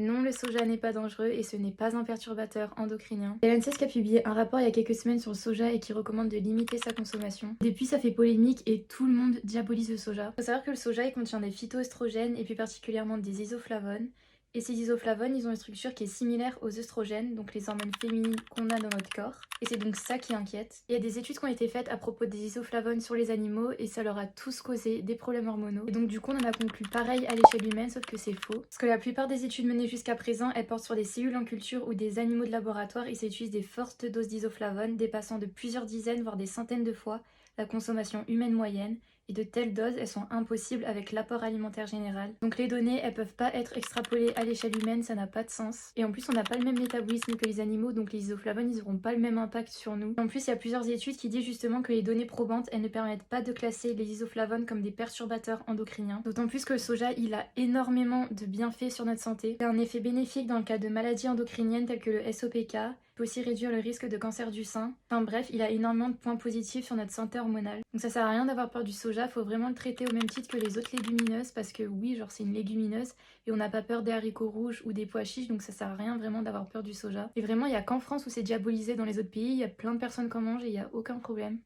Non, le soja n'est pas dangereux et ce n'est pas un perturbateur endocrinien. Il y a l'ANSES qui a publié un rapport il y a quelques semaines sur le soja et qui recommande de limiter sa consommation. Depuis, ça fait polémique et tout le monde diabolise le soja. Faut savoir que le soja, il contient des phytoestrogènes et plus particulièrement des isoflavones. Et ces isoflavones, ils ont une structure qui est similaire aux œstrogènes, donc les hormones féminines qu'on a dans notre corps. Et c'est donc ça qui inquiète. Il y a des études qui ont été faites à propos des isoflavones sur les animaux et ça leur a tous causé des problèmes hormonaux. Et donc du coup, on en a conclu pareil à l'échelle humaine, sauf que c'est faux. Parce que la plupart des études menées jusqu'à présent, elles portent sur des cellules en culture ou des animaux de laboratoire et s'utilisent des fortes doses d'isoflavones, dépassant de plusieurs dizaines, voire des centaines de fois la consommation humaine moyenne. Et de telles doses, elles sont impossibles avec l'apport alimentaire général. Donc les données, elles peuvent pas être extrapolées à l'échelle humaine, ça n'a pas de sens. Et en plus, on n'a pas le même métabolisme que les animaux, donc les isoflavones, ils auront pas le même impact sur nous. Et en plus, il y a plusieurs études qui disent justement que les données probantes, elles ne permettent pas de classer les isoflavones comme des perturbateurs endocriniens. D'autant plus que le soja, il a énormément de bienfaits sur notre santé. Il a un effet bénéfique dans le cas de maladies endocriniennes telles que le SOPK, peut aussi réduire le risque de cancer du sein. Enfin bref, il a énormément de points positifs sur notre santé hormonale. Donc ça sert à rien d'avoir peur du soja, faut vraiment le traiter au même titre que les autres légumineuses parce que oui, genre c'est une légumineuse et on n'a pas peur des haricots rouges ou des pois chiches, donc ça sert à rien vraiment d'avoir peur du soja. Et vraiment, il y a qu'en France où c'est diabolisé, dans les autres pays, il y a plein de personnes qui en mangent et il y a aucun problème.